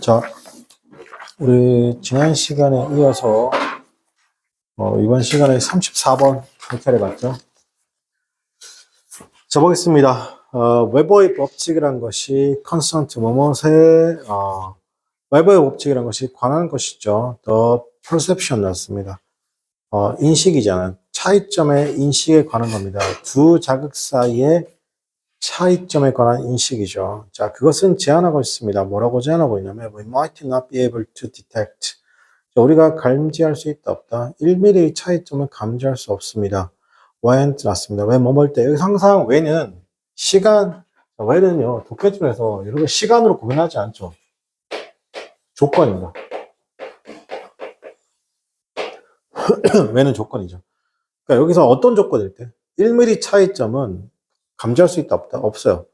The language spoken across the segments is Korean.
자, 우리 지난 시간에 이어서 이번 시간에 34번 해결해 봤죠. 자, 보겠습니다. 웨버의 법칙이란 것이 컨스턴트 뭐뭐의 웨버의 법칙이란 것이 관한 것이죠. The perception 났습니다. 인식이잖아요. 차이점의 인식에 관한 겁니다. 두 자극 사이의 차이점에 관한 인식이죠. 자, 그것은 제한하고 있습니다. 뭐라고 제한하고 있냐면, we might not be able to detect. 자, 우리가 감지할 수 있다, 없다. 1mm의 차이점을 감지할 수 없습니다. when 났습니다. 왜 뭐뭘 때. 여기 항상 when은 시간, when은요, 독해줄에서 여러분 시간으로 구분하지 않죠. 조건입니다. when은 조건이죠. 그러니까 여기서 어떤 조건일 때? 1mm 차이점은 감지할 수 있다, 없다? 없어요.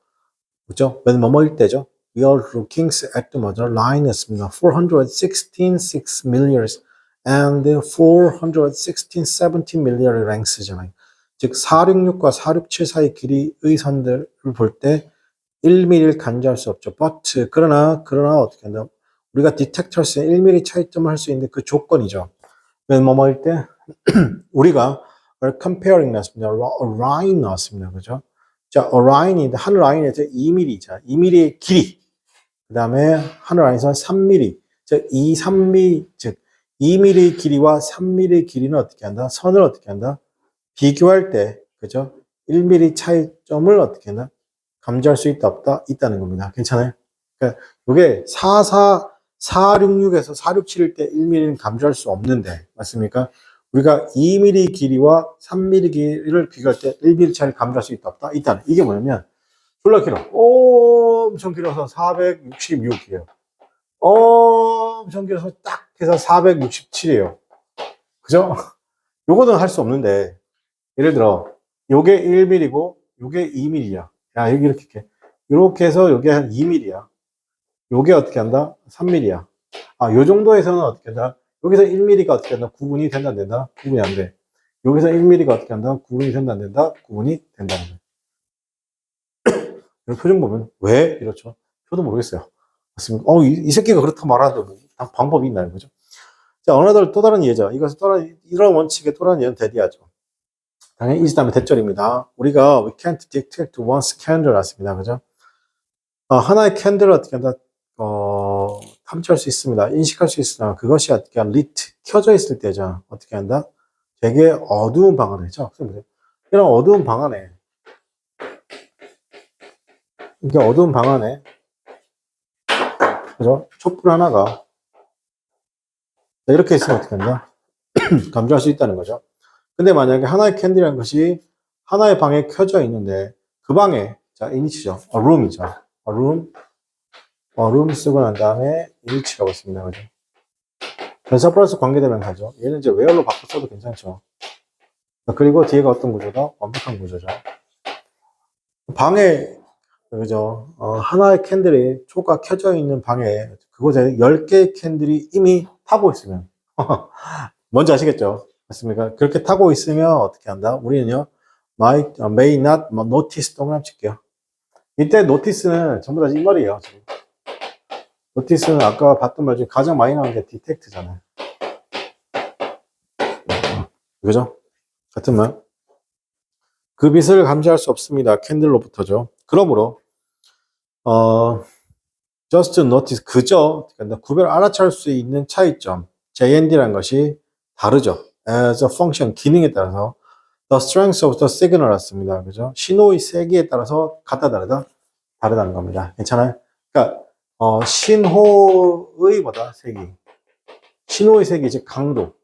그죠? when 뭐뭐일 때죠. We are looking at the mother line 했습니다. 416 millimeters and 416 17 millimeter length잖아요. 즉 466과 467 사이 길이의 선들을 볼 때 1mm를 감지할 수 없죠. but 그러나 어떻게 한다? 우리가 detect 할 수 있는 1mm 차이점을 할 수 있는 그 조건이죠. when 뭐뭐일 때 우리가 comparing 나왔습니다. line 나왔습니다. 그죠? 자, 라인인데 한 라인에서 2mm자. 2mm의 길이. 그 다음에 한 라인에서 3mm. 즉, 3mm, 즉 2mm의 길이와 3mm의 길이는 어떻게 한다? 선을 어떻게 한다? 비교할 때, 그죠? 1mm 차이점을 어떻게 한다? 감지할 수 있다, 없다? 있다는 겁니다. 괜찮아요? 그러니까 이게 466에서 467일 때 1mm는 감지할 수 없는데, 맞습니까? 우리가 2mm 길이와 3mm 길이를 비교할 때 1mm 차이를 감지할 수 있다, 없다? 있다는. 이게 뭐냐면, 졸라 길어. 엄청 길어서 466이에요. 엄청 길어서 딱 해서 467이에요. 그죠? 요거는 할 수 없는데, 예를 들어, 요게 1mm고, 요게 2mm야. 야, 여기 이렇게 해서 요게 한 2mm야. 요게 어떻게 한다? 3mm야. 요 정도에서는 어떻게 한다? 여기서 1mm가 어떻게 한다? 구분이 된다, 안 된다? 구분이 안 돼. 여기서 1mm가 어떻게 한다? 구분이 된다, 안 된다? 구분이 된다는 거예요. 이런 표정 보면, 왜? 이렇죠. 저도 모르겠어요. 맞습니까? 이 새끼가 그렇다 말하는데, 뭐, 방법이 있나요? 그죠? 자, 또 다른 예죠. 이런 원칙에 또 다른 예는 대디하죠. 당연히 이 다음에 대절입니다. 우리가 we can't detect one's candle 났습니다. 그죠? 하나의 캔들을 어떻게 한다? 탐지할 수 있습니다. 인식할 수 있으나 그것이 어떻게 lit, 켜져 있을 때죠. 어떻게 한다? 되게 어두운 방 안에죠. 이런 어두운 방 안에 이게 어두운 방 안에 그죠? 촛불 하나가 이렇게 있으면 어떻게 한다? 감지할 수 있다는 거죠. 근데 만약에 하나의 캔들이라는 것이 하나의 방에 켜져 있는데 그 방에 자 init이죠. a room이죠. room 쓰고 난 다음에 init라고 했습니다. 그죠? 전사 플러스 관계대명사죠. 얘는 이제 where로 바꿔 써도 괜찮죠. 그리고 뒤에가 어떤 구조다? 완벽한 구조죠. 방에 그죠? 하나의 캔들이 초가 켜져 있는 방에 그곳에 10개의 캔들이 이미 타고 있으면 뭔지 아시겠죠? 맞습니까? 그렇게 타고 있으면 어떻게 한다? 우리는요, may not notice 동그라미 칠게요. 이때 notice는 전부 다 이 말이에요. notice는 아까 봤던 말 중에 가장 많이 나오는 게 detect잖아요. 그죠? 같은 말. 그 빛을 감지할 수 없습니다. 캔들로부터죠. 그러므로, just notice, 그저, 그러니까 구별 알아챌 수 있는 차이점, JND라는 것이 다르죠. as a function, 기능에 따라서 the strength of the signal 같습니다. 그죠? 신호의 세기에 따라서 같다 다르다는 겁니다. 괜찮아요? 그러니까 신호의 세기. 신호의 세기 즉 강도.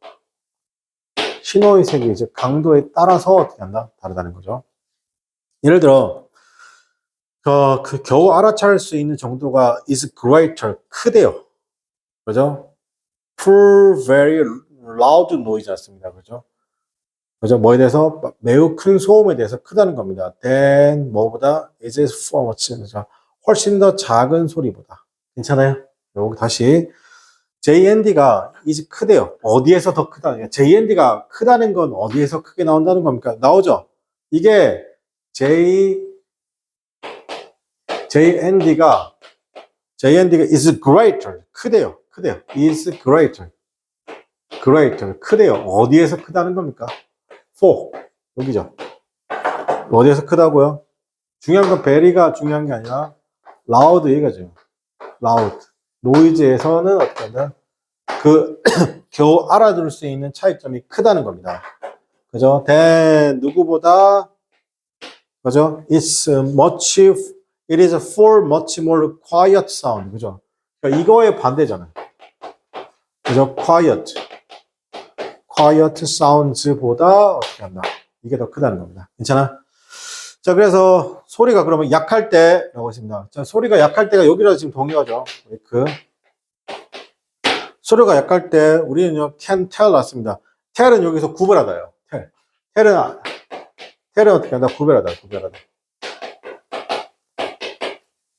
신호의 세기 즉 강도에 따라서 어떻게 한다? 다르다는 거죠. 예를 들어 그 겨우 알아차릴 수 있는 정도가 is greater 크대요. 그죠? for very loud noise 같습니다. 그죠? 그죠? 뭐에 대해서 매우 큰 소음에 대해서 크다는 겁니다. then 뭐보다 is for much 훨씬 더 작은 소리보다. 괜찮아요? 여기 다시 JND가 is 크대요. 어디에서 더 크다? JND가 크다는 건 어디에서 크게 나온다는 겁니까? 나오죠. 이게 JND가 JND가 is greater. 크대요. is greater. 크대요. 어디에서 크다는 겁니까? for. 여기죠. 어디에서 크다고요? 중요한 건 very가 중요한 게 아니라 loud 얘기죠. loud. 노이즈에서는 어떻게 하면 겨우 알아들을 수 있는 차이점이 크다는 겁니다. 그죠? than 누구보다 그죠? It is for much more quiet sound. 그죠? 그러니까 이거의 반대잖아요. 그죠? quiet sounds보다 어떻게 한다? 이게 더 크다는 겁니다. 괜찮아? 자, 그래서 소리가 그러면 약할 때라고 했습니다. 자, 소리가 약할 때가 여기라 지금 동의하죠. 소리가 약할 때 우리는요, can tell 났습니다. tell은 여기서 구별하다요. tell은 어떻게 한다? 구별하다.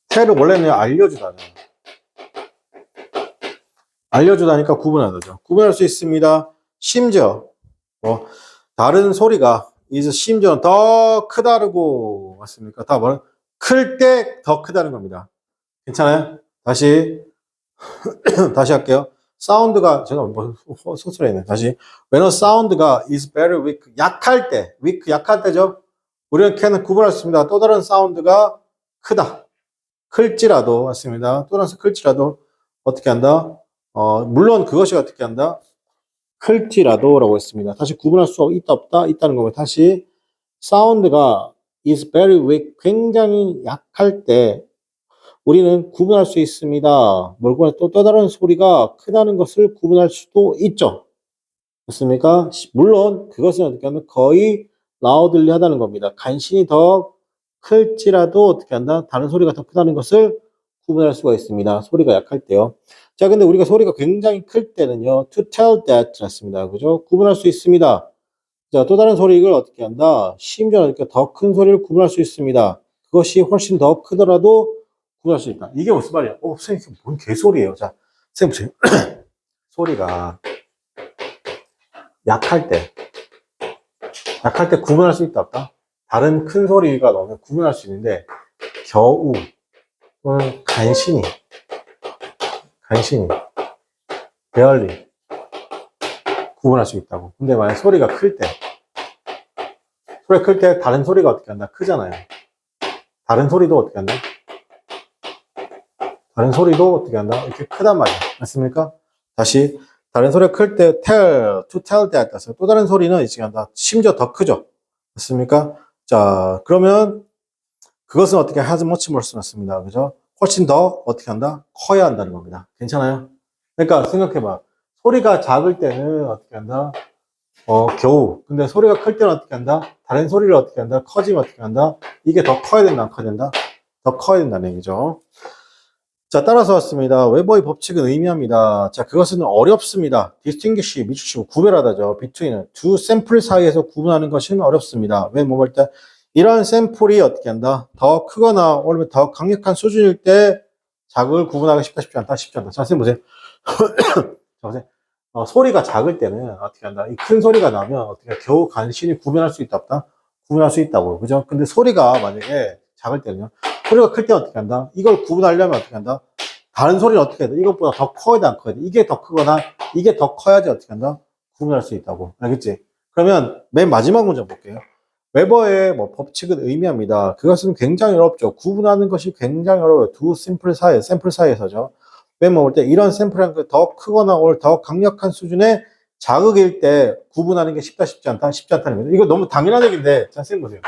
tell은 원래는 알려주다니까 구분하다죠. 구분할 수 있습니다. 심지어 다른 소리가 심지어 더 크다고 맞습니까? 클 때 더 크다는 겁니다. 괜찮아요? 다시 할게요. 사운드가 제가 소스레네. 다시 when a sound가 is very weak 약할 때죠. 우리는 can은 구분할 수 있습니다. 또 다른 사운드가 크다. 클지라도 맞습니다. 또 다른 클지라도 어떻게 한다? 물론 그것이 어떻게 한다? 클지라도라고 했습니다. 다시 구분할 수 있다 없다 있다는 거고 다시 사운드가 is very weak 굉장히 약할 때 우리는 구분할 수 있습니다. 뭘 구분할 또 다른 소리가 크다는 것을 구분할 수도 있죠. 맞습니까? 물론 그것은 어떻게 하면 거의 loudly 하다는 겁니다. 간신히 더 클지라도 어떻게 한다? 다른 소리가 더 크다는 것을 구분할 수가 있습니다. 소리가 약할 때요. 자, 근데 우리가 소리가 굉장히 클 때는요, to tell that 였습니다. 그죠? 구분할 수 있습니다. 자, 또 다른 소리 이걸 어떻게 한다? 심지어 더 큰 소리를 구분할 수 있습니다. 그것이 훨씬 더 크더라도 구분할 수 있다. 이게 무슨 말이야? 선생님, 뭔 개소리예요? 자, 선생님 보세요. 소리가 약할 때 구분할 수 있다 없다? 다른 큰 소리가 나오면 구분할 수 있는데 겨우 또는 간신히 barely 구분할 수 있다고. 근데 만약 소리가 클 때 다른 소리가 어떻게 한다? 크잖아요. 다른 소리도 어떻게 한다? 이렇게 크단 말이에요. 맞습니까? 다시 다른 소리가 클 때 to tell that 따서 또 다른 소리는 이제 한다. 심지어 더 크죠. 맞습니까? 자, 그러면 그것은 어떻게 has much more 맞습니다. 그죠? 훨씬 더 어떻게 한다? 커야 한다는 겁니다. 괜찮아요? 그러니까 생각해봐. 소리가 작을 때는 어떻게 한다? 겨우. 근데 소리가 클 때는 어떻게 한다? 다른 소리를 어떻게 한다? 커지면 어떻게 한다? 이게 더 커야 된다, 안 커야 된다? 더 커야 된다는 얘기죠. 자, 따라서 왔습니다. 웨버의 법칙은 의미합니다. 자, 그것은 어렵습니다. distinguish, 미추시고 구별하다죠. between 두 샘플 사이에서 구분하는 것은 어렵습니다. 왜 뭐할 때? 이런 샘플이 어떻게 한다? 더 크거나 아니면 더 강력한 수준일 때 자극을 구분하기 쉽지 않다. 자, 선생님 보세요. 자, 보세요. 소리가 작을 때는 어떻게 한다? 이 큰 소리가 나면 어떻게 겨우 간신히 구분할 수 있다 없다? 구분할 수 있다고. 그죠? 근데 소리가 만약에 작을 때는요. 소리가 클 때 어떻게 한다? 이걸 구분하려면 어떻게 한다? 다른 소리는 어떻게 해야 돼? 이것보다 더 커야 돼, 안 커야 돼? 이게 더 크거나 이게 더 커야지 어떻게 한다? 구분할 수 있다고. 알겠지? 그러면 맨 마지막 문제 볼게요. 웨버의 법칙은 의미합니다. 그것은 굉장히 어렵죠. 구분하는 것이 굉장히 어려워요. 두 샘플 사이에서죠. 맨 먹을 때 이런 샘플한 더 크거나 더 강력한 수준의 자극일 때 구분하는 게 쉽지 않다는 거죠. 이거 너무 당연한 얘기인데, 자, 선생님 보세요.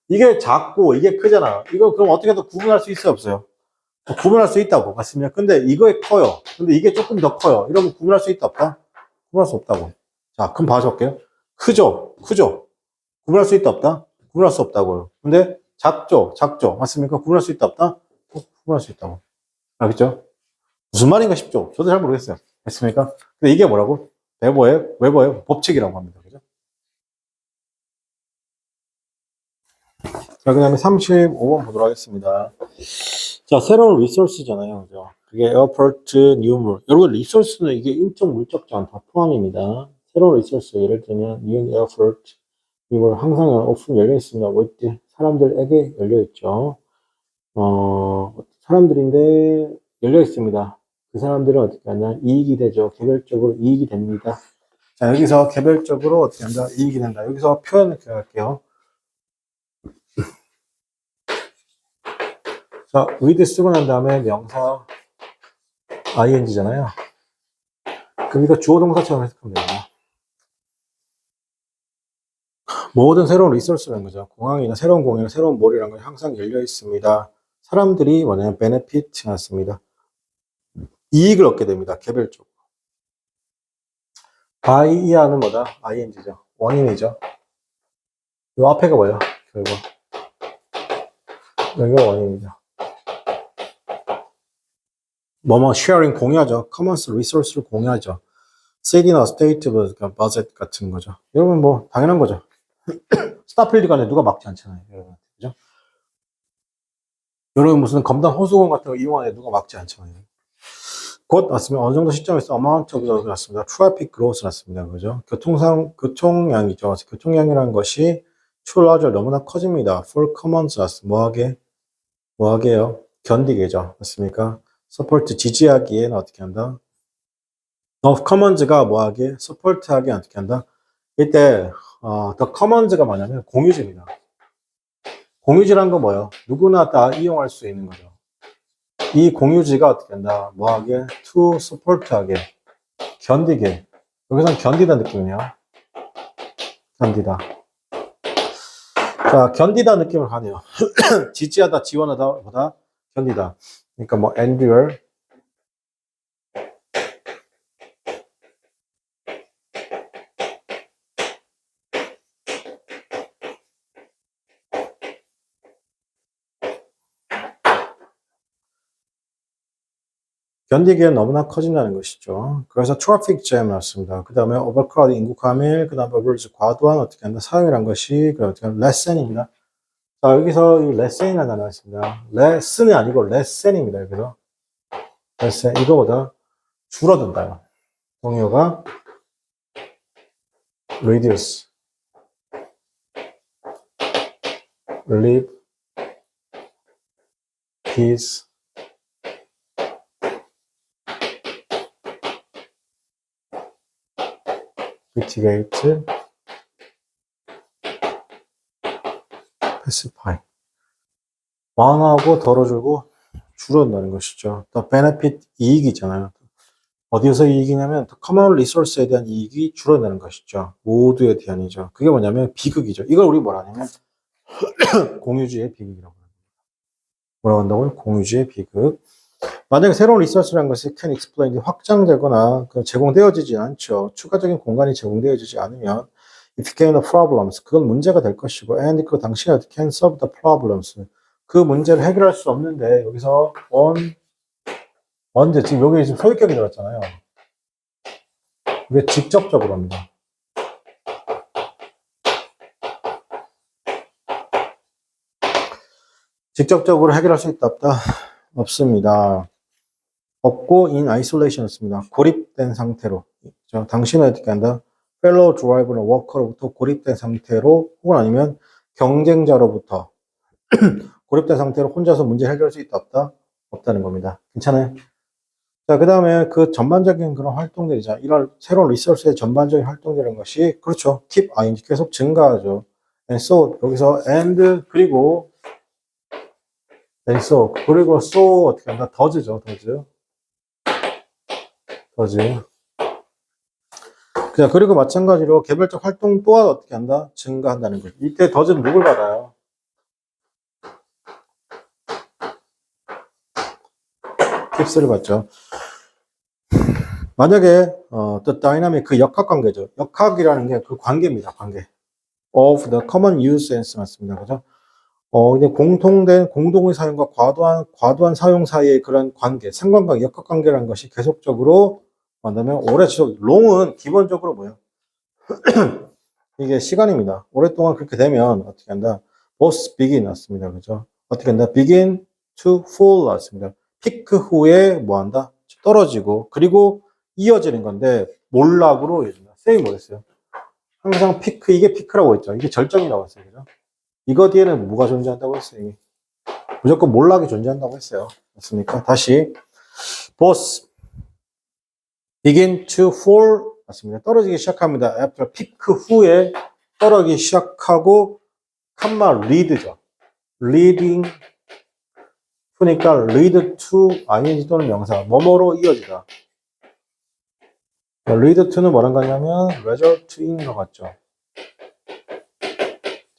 이게 작고 이게 크잖아. 이거 그럼 어떻게 더 구분할 수 있어요, 없어요? 구분할 수 있다고. 맞습니다. 근데 이거에 커요. 근데 이게 조금 더 커요. 이러면 구분할 수 있다, 없다? 구분할 수 없다고. 자, 그럼 봐줄게요. 크죠? 구분할 수 있다, 없다? 구분할 수 없다고요. 근데 작죠? 맞습니까? 구분할 수 있다, 없다? 구분할 수 있다고. 알겠죠? 무슨 말인가 싶죠? 저도 잘 모르겠어요. 맞습니까? 근데 이게 뭐라고? 웨버의 법칙이라고 합니다. 그죠? 자, 그 다음에 35번 보도록 하겠습니다. 자, 새로운 리소스잖아요. 그죠? 그게 에어포트 뉴물. 여러분, 리소스는 이게 인적, 물적 제한 다 포함입니다. 새로운 리소스, 예를 들면, new 에어포트 뉴물 항상 오픈 열려 있습니다. 사람들에게 열려 있죠. 사람들인데, 열려 있습니다. 그 사람들은 어떻게 하냐? 이익이 되죠. 개별적으로 이익이 됩니다. 자, 여기서 개별적으로 어떻게 한다? 이익이 된다. 여기서 표현을 할게요. 자, with 쓰고 난 다음에 명사 ing잖아요. 그럼 이거 주어 동사처럼 해석하면 됩니다. 모든 새로운 리소스라는 거죠. 공항이나 새로운 공항이나 새로운 몰이라는 건 항상 열려 있습니다. 사람들이 뭐냐면 benefit 맞습니다. 이익을 얻게 됩니다. 개별적으로. by 이하는 뭐다? ing죠. 원인이죠. 이 앞에가 뭐예요? 결국 여기가 원인이죠. 뭐뭐 sharing 공유하죠. commons resource를 공유하죠. city나 state budget 같은 거죠. 여러분 뭐 당연한 거죠. 스타필드 간에 누가 막지 않잖아요. 여러분. 그죠? 여러분 무슨 검단 호수공 같은 거 이용하는데 누가 막지 않잖아요. 곧 났으면 어느 정도 시점에서 amount of 났습니다. traffic growth 났습니다. 그죠? 교통량이죠. 교통량이라는 것이 too large 너무나 커집니다. for commons 났습니다. 뭐하게요? 견디게죠. 맞습니까? support 지지하기에는 어떻게 한다? of commons가 뭐하게? support하게 어떻게 한다? 이때 the commons가 뭐냐면 공유지입니다. 공유지란 건 뭐예요? 누구나 다 이용할 수 있는 거죠. 이 공유지가 어떻게 한다? 뭐하게? to support하게 견디게. 여기서는 견디다 느낌이네요. 견디다. 자, 견디다 느낌을 가네요. 지지하다, 지원하다 보다 견디다. 그러니까 뭐 endure 견디기엔 너무나 커진다는 것이죠. 그래서 트래픽 잼 나왔습니다. 그 다음에 오버크라우드 인구 과밀, 그 다음에 오버리지 과도한 어떻게 한다 사용이란 것이 그 어떻게 한다 레슨입니다. 자 여기서 이 레슨이라는 단어가 있습니다. 레슨이 아니고 레슨입니다. 여기서 레슨 이거보다 줄어든다요. 동요가 reduce, relieve, peace, mitigate, pacify. 완화하고 덜어주고 줄어든다는 것이죠. 또 benefit 이익이잖아요. 어디에서 이익이냐면 common resource에 대한 이익이 줄어드는 것이죠. 모두에 대한이죠. 그게 뭐냐면 비극이죠. 이걸 우리 뭐라 하냐면 공유주의 비극이라고 합니다. 뭐라고 한다고요? 공유주의 비극. 만약에 새로운 리소스라는 것이 can explain 확장되거나 제공되어지지 않죠. 추가적인 공간이 제공되어지지 않으면 it became a problems. 그건 문제가 될 것이고 and 그 당신이 can solve the problems. 그 문제를 해결할 수 없는데 여기서 언제 지금 여기 지금 소유격이 들었잖아요. 이게 직접적으로 합니다. 직접적으로 해결할 수 있다 없다? 없습니다. 없고 in isolation이었습니다. 고립된 상태로. 당신은 어떻게 한다? fellow driver나 worker로부터 고립된 상태로 혹은 아니면 경쟁자로부터 고립된 상태로 혼자서 문제 해결할 수 있다 없다? 없다는 겁니다. 괜찮아요? 자, 그 다음에 그 전반적인 그런 활동들이죠. 이런 새로운 리소스의 전반적인 활동들이라는 것이 그렇죠. keep ing 계속 증가하죠. and so 여기서 and 그리고 and so 그리고 so 어떻게 한다? does죠. does. 자, 그리고 마찬가지로 개별적 활동 또한 어떻게 한다? 증가한다는 거죠. 이때 does는 누굴 받아요? keeps를 받죠. 만약에 the dynamic 그 역학 관계죠. 역학이라는 게 그 관계입니다. 관계. of the common use sense 맞습니다. 그죠? 이제 공동의 사용과 과도한 사용 사이의 그런 관계, 상관관계, 역학관계라는 것이 계속적으로 만나면 오래 지속, long은 기본적으로 뭐예요? 이게 시간입니다. 오랫동안 그렇게 되면 어떻게 한다? both begin 났습니다. 그죠? 어떻게 한다? begin to fall 났습니다. 피크 후에 뭐 한다? 떨어지고, 그리고 이어지는 건데, 몰락으로 이어진다. 쌤이 뭐랬어요? 항상 피크, 이게 피크라고 했죠. 이게 절정이라고 했어요. 그죠? 이거 뒤에는 뭐가 존재한다고 했어요? 무조건 몰락이 존재한다고 했어요. 맞습니까? 다시. both begin to fall 맞습니다. 떨어지기 시작합니다. after peak 후에 떨어지기 시작하고 컴마 lead죠. leading 그러니까 lead to ing 또는 명사 뭐뭐로 이어지다. lead to는 뭐란 거냐면 result in 것 같죠.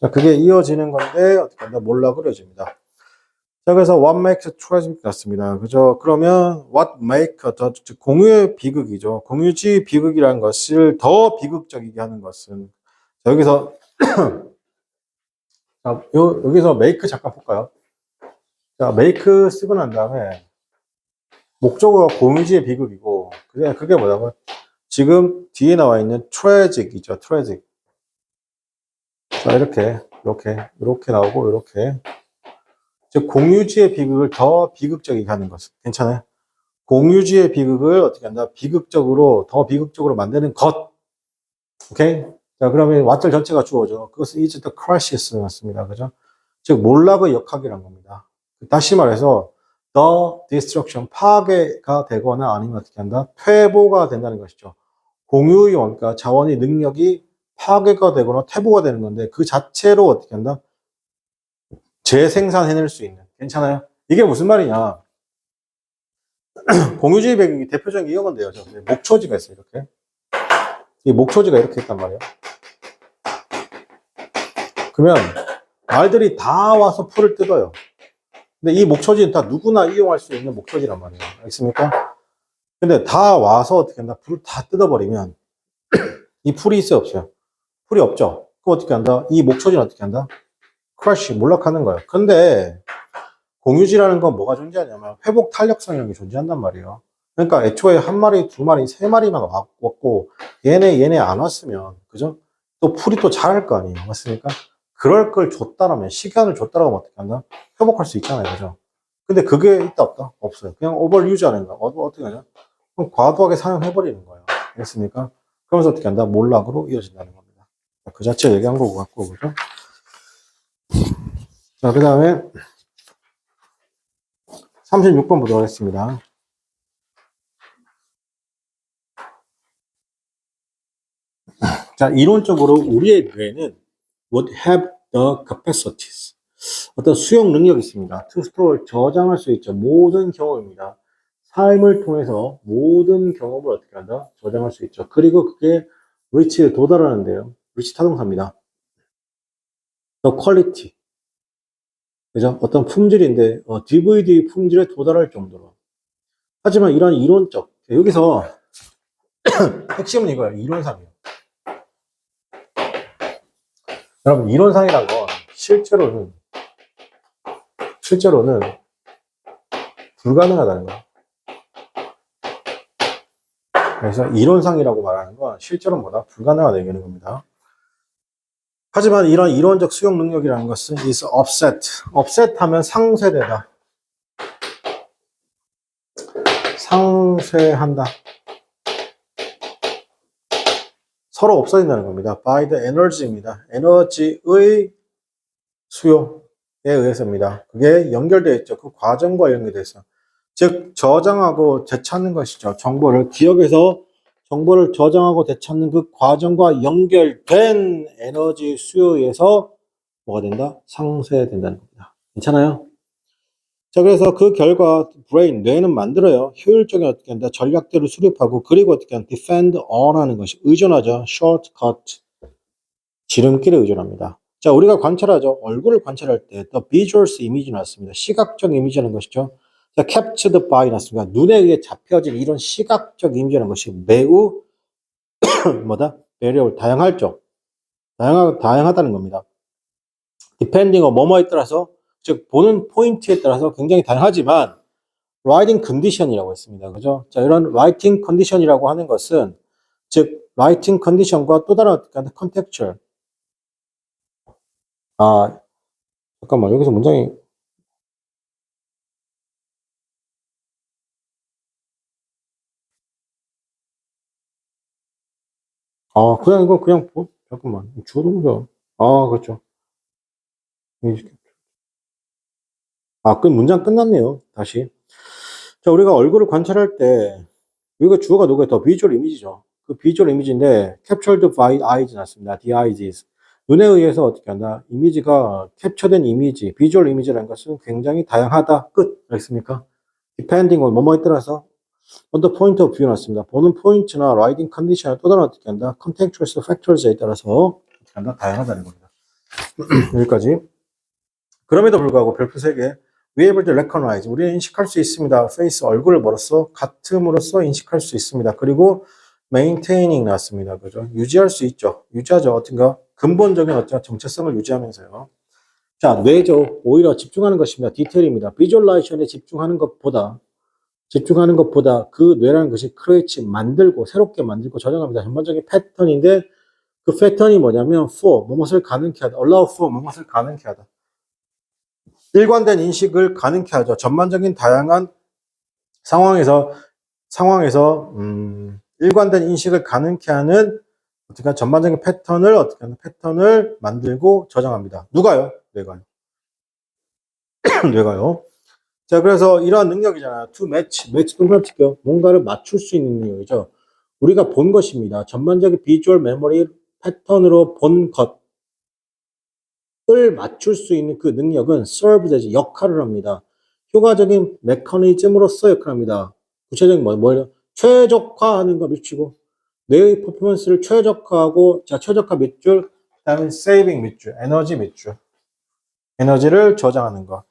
자, 그게 이어지는 건데 어떻게 한다 몰라 그려집니다. 자, 그래서 what makes tragic 같습니다. 그죠? 그러면 what make 더 공유의 비극이죠. 공유지 비극이라는 것을 더 비극적이게 하는 것은 자, 여기서 자, 여기서 make 잠깐 볼까요? 자, make 쓰고 난 다음에 목적어가 공유지의 비극이고 그게 뭐냐면 지금 뒤에 나와 있는 tragic이죠. tragic. 자, 이렇게 나오고 이렇게 즉 공유지의 비극을 더 비극적이게 하는 것은 괜찮아요? 공유지의 비극을 어떻게 한다? 더 비극적으로 만드는 것. 오케이? 자, 그러면 왓절 전체가 주어져. 그것은 is the crisis 맞습니다. 그죠? 즉, 몰락의 역학이란 겁니다. 다시 말해서, the destruction, 파괴가 되거나 아니면 어떻게 한다? 퇴보가 된다는 것이죠. 공유의 원가, 자원의 능력이 파괴가 되거나 퇴보가 되는 건데, 그 자체로 어떻게 한다? 재생산해낼 수 있는. 괜찮아요? 이게 무슨 말이냐? 공유주의 배경이 대표적인 이런 건데요. 목초지가 있어요, 이렇게. 이 목초지가 이렇게 있단 말이에요. 그러면 말들이 다 와서 풀을 뜯어요. 근데 이 목초지는 다 누구나 이용할 수 있는 목초지란 말이에요. 알겠습니까? 근데 다 와서 어떻게 한다? 풀을 다 뜯어버리면 이 풀이 있어요, 없어요? 풀이 없죠? 그럼 어떻게 한다? 이 목초지는 어떻게 한다? 크래쉬, 몰락하는 거예요. 근데 공유지라는 건 뭐가 존재하냐면 회복 탄력 성향이 존재한단 말이에요. 그러니까 애초에 한 마리, 두 마리, 세 마리만 왔고 얘네 안 왔으면 그죠? 또 풀이 또 자랄 거 아니에요. 맞습니까? 그럴 걸 줬다라면 시간을 줬다라면 어떻게 한다? 회복할 수 있잖아요. 그죠? 근데 그게 있다 없다? 없어요. 그냥 오버유즈 하는 거. 어떻게 하냐? 그럼 과도하게 사용해버리는 거예요. 알겠습니까? 그러면서 어떻게 한다? 몰락으로 이어진다는 겁니다. 그 자체 얘기한 거고 같고 그죠? 자, 그 다음에 36번 보도록 하겠습니다. 자, 이론적으로 우리의 뇌는 would have the capacities. 어떤 수용 능력이 있습니다. to store, 저장할 수 있죠. 모든 경험입니다. 삶을 통해서 모든 경험을 어떻게 한다? 저장할 수 있죠. 그리고 그게 reach에 도달하는데요. reach 타동사입니다. the quality. 그죠? 어떤 품질인데, DVD 품질에 도달할 정도로. 하지만 이런 이론적, 여기서 핵심은 이거예요. 이론상이에요. 여러분, 이론상이란 건 실제로는 불가능하다는 거예요. 그래서 이론상이라고 말하는 건 실제로 뭐다? 불가능하다 얘기하는 겁니다. 하지만 이런 이론적 수용 능력이라는 것은 is offset. offset 하면 상쇄되다. 상쇄한다. 서로 없어진다는 겁니다. by the energy입니다. 에너지의 수요에 의해서입니다. 그게 연결되어 있죠. 그 과정과 연결되어 있어. 즉 저장하고 되찾는 것이죠. 기억에서 정보를 저장하고 되찾는 그 과정과 연결된 에너지 수요에 의해서 뭐가 된다? 상쇄된다는 겁니다. 괜찮아요? 자, 그래서 그 결과 뇌는 만들어요. 효율적인 어떻게 한다? 전략대로 수립하고 그리고 어떻게 한다? defend on 하는 것이 의존하죠. shortcut 지름길에 의존합니다. 자, 우리가 관찰하죠. 얼굴을 관찰할 때 the visuals 이미지 나왔습니다. 시각적 이미지라는 것이죠. 자, captured by 났습니다. 눈에 의해 잡혀진 이런 시각적 이미지라는 것이 매우 뭐다? variable 다양하죠. 다양하다는 겁니다. depending on 뭐뭐에 따라서 즉 보는 포인트에 따라서 굉장히 다양하지만 writing condition이라고 했습니다. 그죠? 자, 이런 writing condition이라고 하는 것은 즉 writing condition과 또 다른 contextual 잠깐만 여기서 문장이 그냥 이거 그냥 잠깐만 주어 동사 그렇죠. 문장 끝났네요. 다시 자, 우리가 얼굴을 관찰할 때, 여기가 주어가 누구예요? 더 비주얼 이미지죠. 그 비주얼 이미지인데, captured by eyes 났습니다. the eyes. 눈에 의해서 어떻게 한다? 이미지가 캡처된 이미지, 비주얼 이미지라는 것은 굉장히 다양하다. 끝. 알겠습니까? depending on 뭐뭐에 따라서 on the point of view 났습니다. 보는 포인트나 riding condition에 또 다른 어떻게 한다? contextual factors에 따라서 어떻게 한다? 다양하다는 겁니다. 여기까지. 그럼에도 불구하고 별표 3개. We able to recognize. 우리는 인식할 수 있습니다. face, 얼굴을 멀어서 같음으로써 인식할 수 있습니다. 그리고 maintaining 나왔습니다. 그죠? 유지할 수 있죠. 유지하죠. 어떤가? 근본적인 어떤 정체성을 유지하면서요. 자, 뇌죠. 오히려 집중하는 것입니다. 디테일입니다. 비주얼라이제이션에 집중하는 것보다 그 뇌라는 것이 크리에이트 만들고 새롭게 만들고 저장합니다. 전반적인 패턴인데 그 패턴이 뭐냐면 for 무엇을 가능케 하다. allow for 무엇을 가능케 하다. 일관된 인식을 가능케 하죠. 전반적인 다양한 상황에서 일관된 인식을 가능케 하는 어떻게 전반적인 패턴을 어떻게 하는 패턴을 만들고 저장합니다. 누가요? 뇌가요. 뇌가요. 자, 그래서 이러한 능력이잖아요. to match 동그라미 칠게요. 뭔가를 맞출 수 있는 능력이죠. 우리가 본 것입니다. 전반적인 비주얼 메모리 패턴으로 본 것을 맞출 수 있는 그 능력은 serve as 역할을 합니다. 효과적인 메커니즘으로서 역할합니다. 구체적인 뭐예요? 최적화하는 거 미치고 뇌의 퍼포먼스를 최적화하고 자 최적화 밑줄 그다음에 saving 밑줄 에너지 밑줄 에너지를 저장하는 거.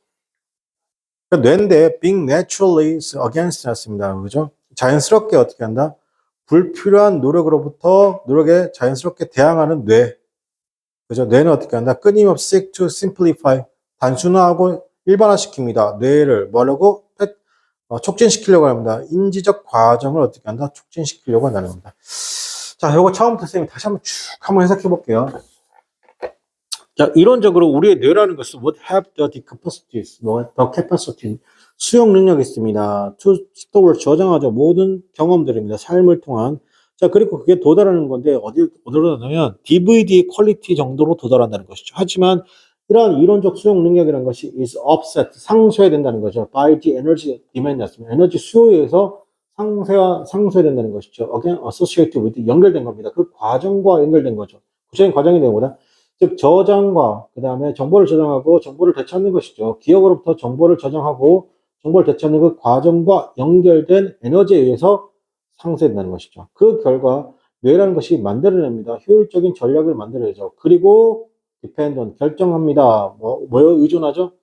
그러니까 뇌인데 being naturally against 였습니다. 그죠? 자연스럽게 어떻게 한다? 불필요한 노력으로부터 노력에 자연스럽게 대항하는 뇌. 그죠? 뇌는 어떻게 한다? 끊임없이 seek to simplify 단순화하고 일반화시킵니다. 뇌를 뭐라고? 촉진시키려고 합니다. 인지적 과정을 어떻게 한다? 촉진시키려고 한다는 겁니다. 자, 요거 처음부터 쌤이 다시 한번 쭉 한번 해석해 볼게요. 자, 이론적으로 우리의 뇌라는 것은 would have the capacities, the capacity, 수용 능력이 있습니다. to store, 저장하죠. 모든 경험들입니다. 삶을 통한. 자, 그리고 그게 도달하는 건데, 어디로 도달하냐면, DVD 퀄리티 정도로 도달한다는 것이죠. 하지만, 이러한 이론적 수용 능력이라는 것이 is offset, 상쇄된다는 거죠. by the energy demand였습니다. 에너지 수요에 의해서 상쇄된다는 것이죠. again, associated with, 연결된 겁니다. 그 과정과 연결된 거죠. 구체적인 과정이 되는 거다. 즉 저장과 그 다음에 정보를 저장하고 정보를 되찾는 것이죠. 기억으로부터 정보를 저장하고 정보를 되찾는 그 과정과 연결된 에너지에 의해서 상쇄된다는 것이죠. 그 결과 뇌라는 것이 만들어냅니다. 효율적인 전략을 만들어내죠. 그리고 depend 결정합니다. 뭐에 의존하죠?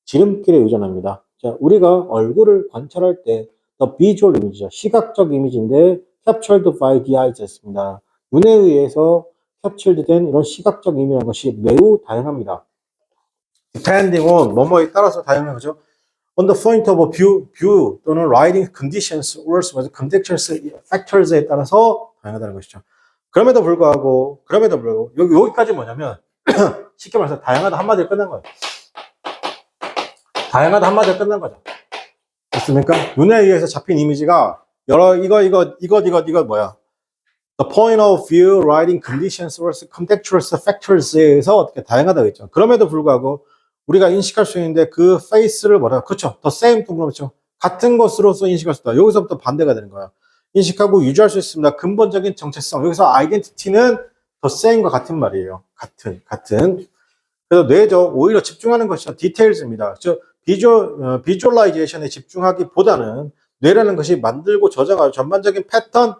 지름길에 의존합니다. 자, 우리가 얼굴을 관찰할 때 the visual image죠. 시각적 이미지인데 captured by the eyes였습니다. 눈에 의해서 캡처된 이런 시각적 의미라는 것이 매우 다양합니다. depending on 뭐뭐에 따라서 다양한 거죠. on the point of view 또는 writing conditions or contextual factors에 따라서 다양하다는 것이죠. 그럼에도 불구하고 여기까지 뭐냐면 쉽게 말해서 다양하다 한마디로 끝난 거예요. 다양하다 한마디로 끝난 거죠. 맞습니까? 눈에 의해서 잡힌 이미지가 여러 이거 뭐야? The point of view, writing conditions, contextual factors에서 어떻게 다양하다고 했죠. 그럼에도 불구하고 우리가 인식할 수 있는데 그 face를 그렇죠. The same 동그라미죠. 같은 것으로서 인식할 수 있다. 여기서부터 반대가 되는 거야. 인식하고 유지할 수 있습니다. 근본적인 정체성. 여기서 identity는 the same과 같은 말이에요. 같은. 그래서 뇌죠. 오히려 집중하는 것이 details입니다. 즉 visualization에 집중하기보다는 뇌라는 것이 만들고 저장할 전반적인 패턴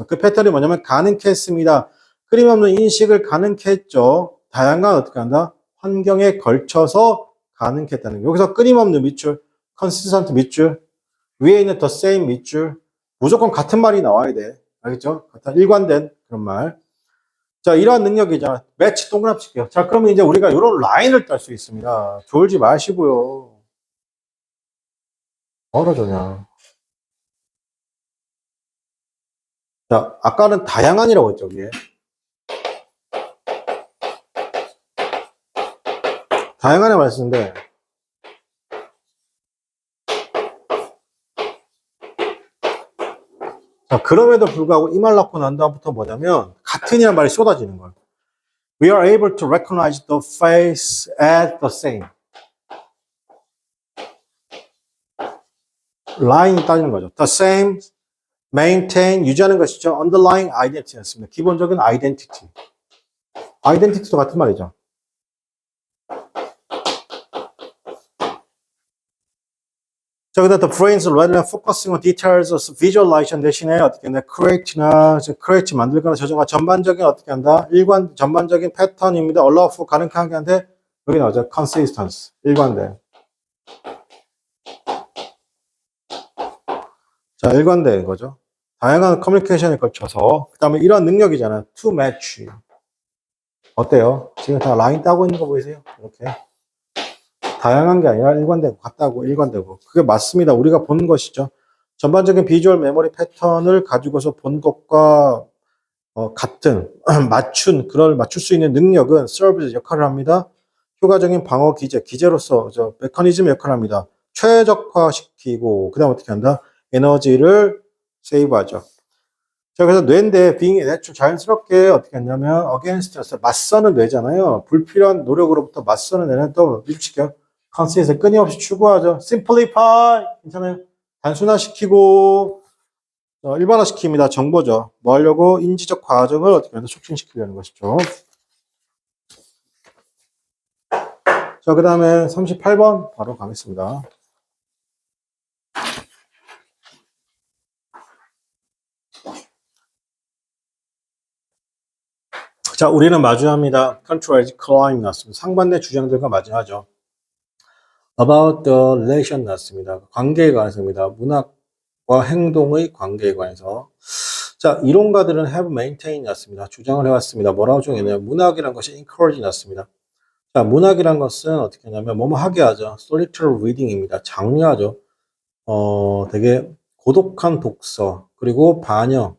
그 패턴이 뭐냐면 가능케 했습니다. 끊임없는 인식을 가능케 했죠. 다양한 어떻게 한다? 환경에 걸쳐서 가능케 했다는 거. 여기서 끊임없는 밑줄, consistent 밑줄, 위에 있는 the same 밑줄, 무조건 같은 말이 나와야 돼. 알겠죠? 일관된 그런 말. 자, 이러한 능력이잖아. 매치 동그라미 칠게요. 자, 그러면 이제 우리가 이런 라인을 딸 수 있습니다. 졸지 마시고요. 뭐라 저냐. 자, 아까는 다양한이라고 했죠, 위에. 다양한의 말씀인데, 자, 그럼에도 불구하고 이 말 낳고 난 다음부터 뭐냐면, 같은이라는 말이 쏟아지는 거예요. We are able to recognize the face as the same. 라인이 따지는 거죠. The same, maintain, 유지하는 것이죠. underlying identity였습니다. 기본적인 identity. identity도 같은 말이죠. 자, 그다음 the brain's rather than focusing on details of visualization 대신에 어떻게 한다? create 만들거나 저장과 전반적인 어떻게 한다? 전반적인 패턴입니다. allow for 가능하게 한데 여기 나오죠. consistency 일관돼. 자, 일관된 거죠. 다양한 커뮤니케이션에 걸쳐서 그 다음에 이런 능력이잖아요. to match. 어때요? 지금 다 라인 따고 있는 거 보이세요? 이렇게. 다양한 게 아니라 일관되고 같다고 일관되고 그게 맞습니다. 우리가 본 것이죠. 전반적인 비주얼 메모리 패턴을 가지고서 본 것과 같은 맞출 수 있는 능력은 서비스 역할을 합니다. 효과적인 방어 기제로서 메커니즘 역할을 합니다. 최적화시키고 그다음 어떻게 한다? 에너지를 세이브하죠. 자, 그래서 뇌인데 being natural 자연스럽게 어떻게 했냐면 against 맞서는 뇌잖아요. 불필요한 노력으로부터 맞서는 뇌는 또 밀치켜 컨센서스 끊임없이 추구하죠. simplify 괜찮아요. 단순화시키고 일반화시킵니다. 정보죠. 뭐 하려고 인지적 과정을 어떻게 하면 촉진시키려는 것이죠. 자, 그 다음에 38번 바로 가겠습니다. 자, 우리는 마주합니다. Control as climb 났습니다. 상반대 주장들과 마주하죠. About the relation 났습니다. 관계에 관해서입니다. 문학과 행동의 관계에 관해서. 자, 이론가들은 have maintained 났습니다. 주장을 해왔습니다. 뭐라고 정했냐면 문학이란 것이 encourage 났습니다. 자, 문학이란 것은 어떻게 하냐면 뭐뭐 하게 하죠. solitary reading입니다. 장려하죠. 되게 고독한 독서 그리고 반영.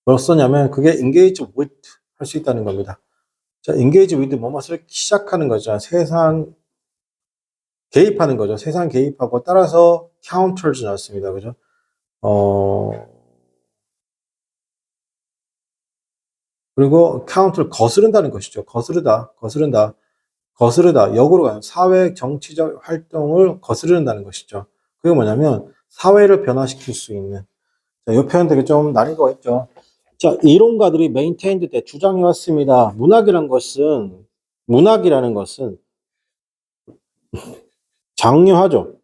뭐 쓰냐면 그게 engage with 할 수 있다는 겁니다. 자, engage with 뭐뭐를 시작하는 거죠. 세상 개입하는 거죠. 세상 개입하고 따라서 counters 나왔습니다. 그죠? 그리고 counter를 거스른다는 것이죠. 거스르다. 역으로 가는 사회 정치적 활동을 거스른다는 것이죠. 그게 뭐냐면 사회를 변화시킬 수 있는. 자, 이 표현 되게 좀 난이도가 있죠. 자, 이론가들이 메인테인드 때 주장해 왔습니다. 문학이라는 것은 장려하죠.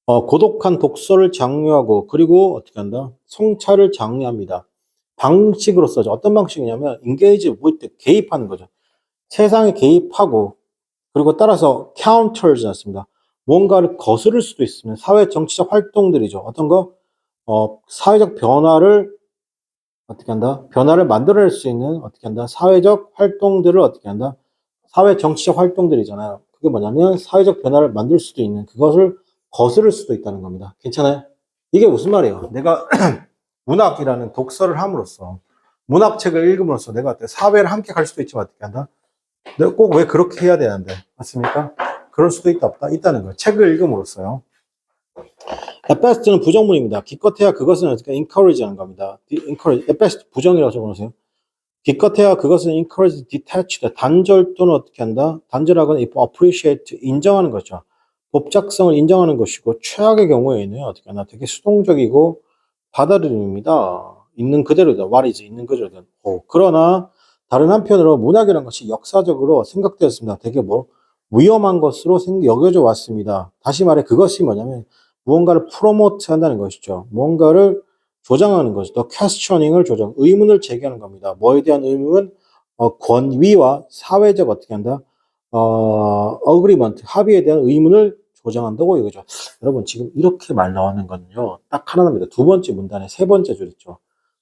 고독한 독서를 장려하고 그리고 어떻게 한다? 성찰을 장려합니다. 방식으로서 어떤 방식이냐면 engage with 개입하는 거죠. 세상에 개입하고 그리고 따라서 counters 였습니다. 뭔가를 거스를 수도 있으면 사회 정치적 활동들이죠. 어떤 거? 사회적 변화를 어떻게 한다? 변화를 만들어낼 수 있는 어떻게 한다? 사회적 활동들을 어떻게 한다? 사회 정치적 활동들이잖아요. 그게 뭐냐면 사회적 변화를 만들 수도 있는 그것을 거스를 수도 있다는 겁니다. 괜찮아요? 이게 무슨 말이에요? 내가 문학이라는 독서를 함으로써 문학책을 읽음으로써 내가 사회를 함께 갈 수도 있지만 어떻게 한다? 내가 꼭 왜 그렇게 해야 되는데 맞습니까? 그럴 수도 있다 없다 있다는 거예요. 책을 읽음으로써요. at best는 부정문입니다. 기껏해야 그것은 어떻게 encourage하는 겁니다. encourage, at best 부정이라고 적어놓으세요. 기껏해야 그것은 encourage, detached, 단절 또는 어떻게 한다? 단절하거나 appreciate, 인정하는 거죠. 법작성을 인정하는 것이고 최악의 경우에는 어떻게 하나 되게 수동적이고 받아들입니다. 있는 그대로다. what is 있는 그대로다. 그러나 다른 한편으로 문학이라는 것이 역사적으로 생각되었습니다. 되게 위험한 것으로 여겨져 왔습니다. 다시 말해 그것이 뭐냐면 무언가를 프로모트 한다는 것이죠. 무언가를 조장하는 것이죠. 퀘스처닝을 의문을 제기하는 겁니다. 뭐에 대한 의문? 권위와 사회적 어떻게 한다? 어그리먼트, 합의에 대한 의문을 조장한다고 이거죠. 여러분 지금 이렇게 말 나오는 거는요. 딱 하나입니다. 두 번째 문단의 세 번째 줄 있죠.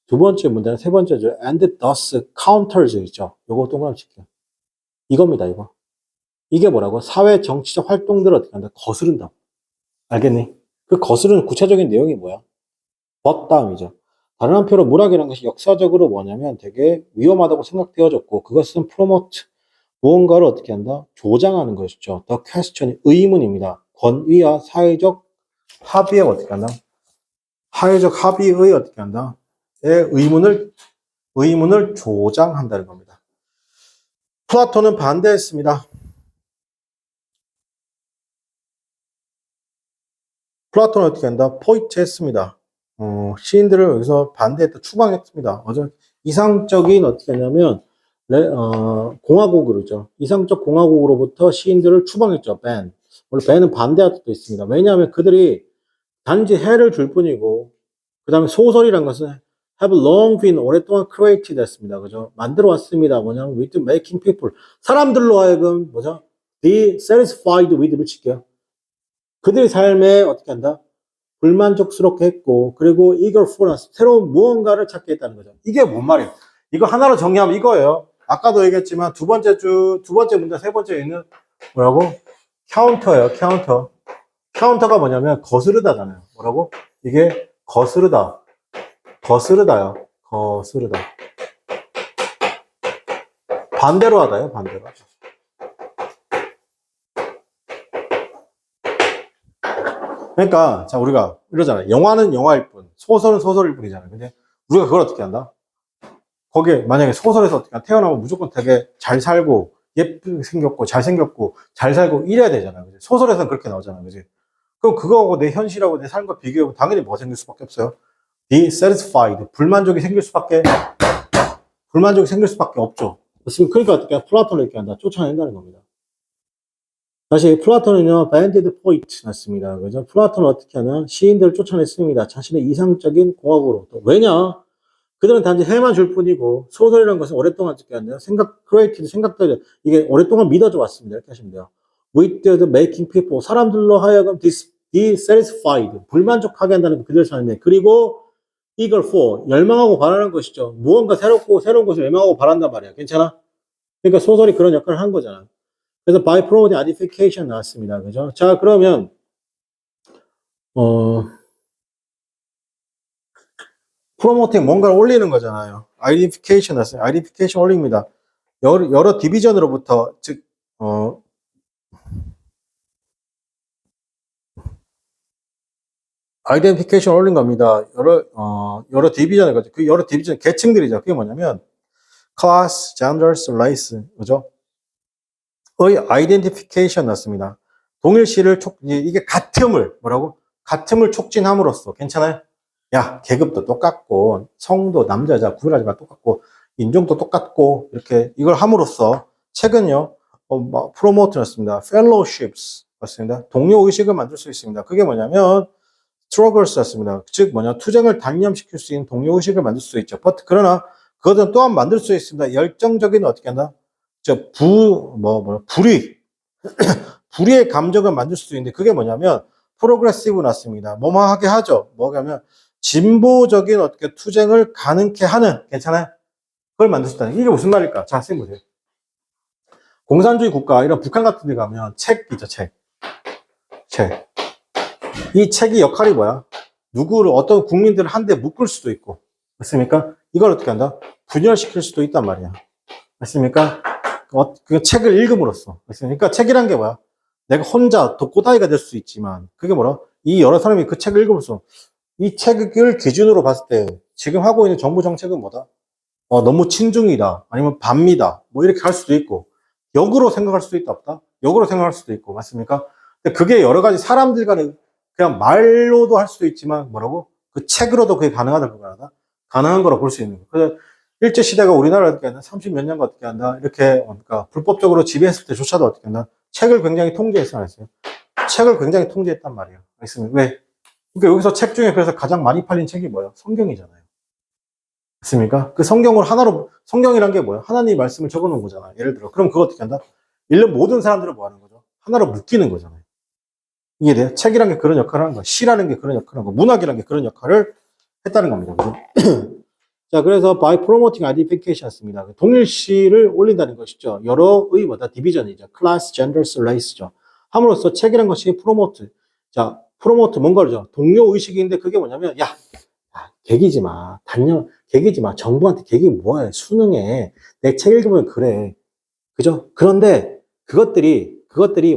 두 번째 문단의 세 번째 줄 and thus counters 있죠. 요거 동그라미 칠게요. 이겁니다. 이거. 이게 뭐라고? 사회 정치적 활동들을 어떻게 한다? 거스른다. 알겠니? 그 거스르는 구체적인 내용이 뭐야? but 다음이죠. 다른 한편으로 문학이라는 것이 역사적으로 뭐냐면 되게 위험하다고 생각되어졌고 그것은 프로모트 무언가를 어떻게 한다? 조장하는 것이죠. The question이 의문입니다. 권위와 사회적 합의에 어떻게 한다? 사회적 합의의 어떻게 한다? 의 의문을 조장한다는 겁니다. 플라톤은 반대했습니다. 플라톤은 어떻게 한다? 포이트 했습니다. 시인들을 여기서 반대했다, 추방했습니다. 어제 이상적인 어떻게 하냐면, 공화국으로죠. 이상적 공화국으로부터 시인들을 추방했죠, 밴. 원래 밴은 반대할 수도 있습니다. 왜냐하면 그들이 단지 해를 줄 뿐이고, 그 다음에 소설이란 것은 have long been 오랫동안 created 했습니다. 그죠? 만들어 왔습니다. 뭐냐면 with making people. 사람들로 하여금 뭐죠? be satisfied with를 칠게요. 그들의 삶에 어떻게 한다? 불만족스럽게 했고, 그리고 eager for us. 새로운 무언가를 찾게 했다는 거죠. 이게 뭔 말이에요? 이거 하나로 정리하면 이거예요. 아까도 얘기했지만 두 번째 문제, 세 번째 있는 뭐라고? 카운터예요, 카운터. 카운터가 뭐냐면 거스르다잖아요. 뭐라고? 이게 거스르다. 거스르다요. 거스르다. 반대로 하다요, 반대로. 그러니까, 자, 우리가 이러잖아요. 영화는 영화일 뿐, 소설은 소설일 뿐이잖아요. 근데 우리가 그걸 어떻게 한다? 거기에 만약에 소설에서 어떻게 태어나면 무조건 되게 잘 살고, 예쁘게 생겼고, 잘생겼고, 잘 살고 이래야 되잖아요. 그치? 소설에서는 그렇게 나오잖아요. 그지? 그럼 그거하고 내 현실하고 내 삶과 비교하면 당연히 뭐가 생길 수밖에 없어요? be satisfied. 불만족이 생길 수밖에 없죠. 그러니까 어떻게 플라톤을 이렇게 한다. 쫓아낸다는 겁니다. 다시 플라톤은요, banded poet 났습니다. 그죠? 플라톤은 어떻게 하냐? 시인들을 쫓아냈습니다. 자신의 이상적인 공학으로. 또 왜냐? 그들은 단지 해만 줄 뿐이고 소설이라는 것은 오랫동안 어떻게 하냐? created 생각들 이게 오랫동안 믿어져 왔습니다. 이렇게 하시면 돼요. with the making people 사람들로 하여금 dissatisfied 불만족하게 한다는 그들의 삶에 그리고 eager for 열망하고 바라는 것이죠. 무언가 새로운 것을 열망하고 바란단 말이야. 괜찮아? 그러니까 소설이 그런 역할을 한 거잖아. 그래서 by promoting identification 나왔습니다. 그죠? 자, 그러면, promoting 뭔가를 올리는 거잖아요. identification 나왔어요. identification 올립니다. 여러 디비전으로부터, 즉, identification 올린 겁니다. 여러 디비전을 가지고, 그 여러 디비전 계층들이죠. 그게 뭐냐면, class, genders, race. 그죠? 의 identification 났습니다. 동일시를 이게 뭐라고? 같음을 촉진함으로써, 괜찮아요? 야, 계급도 똑같고, 성도, 남자, 여자, 구별하지 마, 똑같고, 인종도 똑같고, 이렇게, 이걸 함으로써, 책은요, 프로모트 났습니다. fellowships, 맞습니다. 동료의식을 만들 수 있습니다. 그게 뭐냐면, struggles 였습니다. 즉, 투쟁을 단념시킬 수 있는 동료의식을 만들 수 있죠. 그러나, 그것은 또한 만들 수 있습니다. 열정적인, 어떻게 한다? 불의의 감정을 만들 수도 있는데, 그게 뭐냐면, 프로그레시브 났습니다. 뭐뭐하게 하죠. 뭐냐면, 진보적인 어떻게 투쟁을 가능케 하는, 괜찮아요? 그걸 만들 수 있다는. 이게 무슨 말일까? 자, 선생님 보세요. 공산주의 국가, 이런 북한 같은 데 가면 책이죠, 책. 이 책이 역할이 뭐야? 어떤 국민들을 한데 묶을 수도 있고. 맞습니까? 이걸 어떻게 한다? 분열시킬 수도 있단 말이야. 맞습니까? 그 책을 읽음으로써. 그러니까 책이란 게 뭐야? 내가 혼자 독고다이가 될 수 있지만, 그게 뭐라? 이 여러 사람이 그 책을 읽으면서, 이 책을 기준으로 봤을 때, 지금 하고 있는 정부 정책은 뭐다? 너무 친중이다. 아니면 반미다. 뭐 이렇게 할 수도 있고, 역으로 생각할 수도 있다, 없다? 역으로 생각할 수도 있고, 맞습니까? 근데 그게 여러 가지 사람들 간에 그냥 말로도 할 수도 있지만, 뭐라고? 그 책으로도 그게 가능하다, 불가능하다? 가능한 거라 볼 수 있는 거. 그래서 일제시대가 우리나라를 어떻게 한다? 30몇 년간 어떻게 한다? 이렇게, 그러니까 불법적으로 지배했을 때조차도 어떻게 한다? 책을 굉장히 통제했어요, 안 했어요? 책을 굉장히 통제했단 말이에요. 알겠습니까? 왜? 그러니까 여기서 책 중에 그래서 가장 많이 팔린 책이 뭐예요? 성경이잖아요. 맞습니까? 그 성경이란 게 뭐예요? 하나님의 말씀을 적어 놓은 거잖아요. 예를 들어. 그럼 그거 어떻게 한다? 일른 모든 사람들은 뭐 하는 거죠? 하나로 묶이는 거잖아요. 이게 돼요? 책이란 게 그런 역할을 하는 거예요. 시라는 게 그런 역할을 하는 거예요. 문학이란 게 그런 역할을 했다는 겁니다. 그죠? 자, 그래서 by promoting identification였습니다. 동일시를 올린다는 것이죠. 여러의 디비전이죠. class, genders, race죠. 함으로써 책이란 것이 프로모트. 자, 프로모트 뭔가죠? 동료 의식인데 그게 뭐냐면, 야, 개기지 마. 개기지 마. 정부한테 개기 뭐해. 수능에. 내 책 읽으면 그래. 그죠? 그런데 그것들이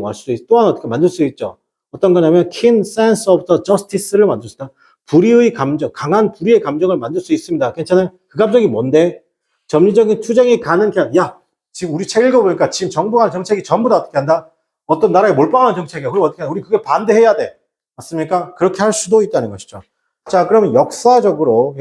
올 수도 있어. 또한 어떻게 만들 수 있죠? 어떤 거냐면, keen sense of the justice를 만들 수 있다. 불의의 감정, 강한 불의의 감정을 만들 수 있습니다. 괜찮아요? 그 감정이 뭔데? 점리적인 투쟁이 가능케 하는, 야, 지금 우리 책 읽어보니까 지금 정부가 하는 정책이 전부 다 어떻게 한다? 어떤 나라에 몰빵하는 정책이야. 그리고 어떻게 한다? 우리 그게 반대해야 돼. 맞습니까? 그렇게 할 수도 있다는 것이죠. 자, 그러면 역사적으로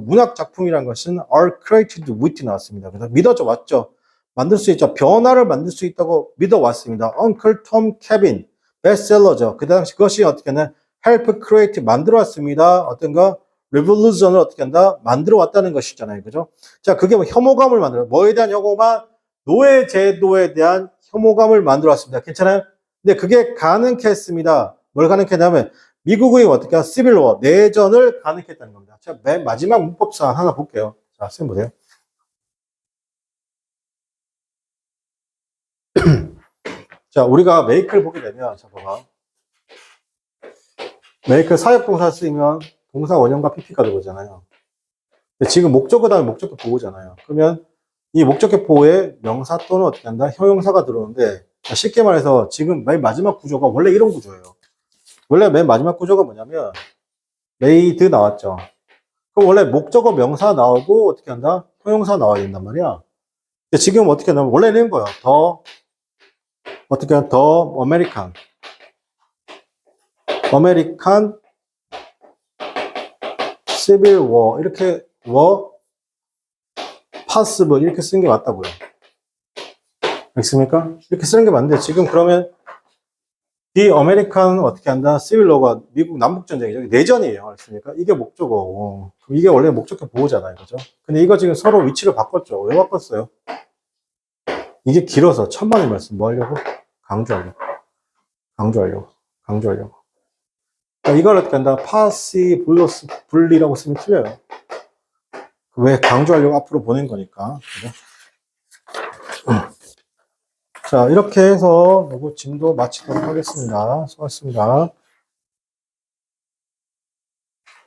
문학 작품이라는 것은 are created with 나왔습니다. 그래서 믿어져 왔죠. 만들 수 있죠. 변화를 만들 수 있다고 믿어왔습니다. Uncle Tom Cabin, 베스트셀러죠. 그 당시 그것이 어떻게 하냐, help create, 만들어 왔습니다. 어떤가? revolution을 어떻게 한다? 만들어 왔다는 것이잖아요. 그죠? 자, 그게 뭐 혐오감을 만들어, 뭐에 대한 혐오감? 노예 제도에 대한 혐오감을 만들어 왔습니다. 괜찮아요? 근데 그게 가능케 했습니다. 뭘 가능케 했냐면, 미국의 어떻게 하냐, 시빌워, 내전을 가능케 했다는 겁니다. 자, 맨 마지막 문법상 하나 볼게요. 자, 선생님 보세요. 자, 우리가 make를 보게 되면, 자, 봐봐. make 사역동사 쓰이면 동사 원형과 PP가 들어오잖아요. 근데 지금 목적어 다음에 목적격 보호잖아요. 그러면 이 목적격 보호에 명사 또는 어떻게 한다? 형용사가 들어오는데, 쉽게 말해서 지금 맨 마지막 구조가 원래 이런 구조예요. 원래 맨 마지막 구조가 뭐냐면, made 나왔죠. 그럼 원래 목적어 명사 나오고 어떻게 한다? 형용사 나와야 된단 말이야. 근데 지금 어떻게 하냐면, 원래 이런 거예요. 어떻게 하면 더 아메리칸 시빌 워, 이렇게 possible 이렇게 쓰는 게 맞다고요. 알겠습니까? 이렇게 쓰는 게 맞는데 지금 그러면 이 아메리칸은 어떻게 한다? 시빌 워가 미국 남북 전쟁이죠. 내전이에요. 알겠습니까? 이게 목적어. 이게 원래 목적격 보호잖아요. 그죠? 근데 이거 지금 서로 위치를 바꿨죠. 왜 바꿨어요? 이게 길어서 천만의 말씀 뭐 하려고? 강조하려고. 그러니까 이걸 어떻게 한다? 파시 블러스 분리라고 쓰면 틀려요. 왜 강조하려고 앞으로 보낸 거니까. 그죠? 자, 이렇게 해서 요거 짐도 마치도록 하겠습니다. 수고하셨습니다.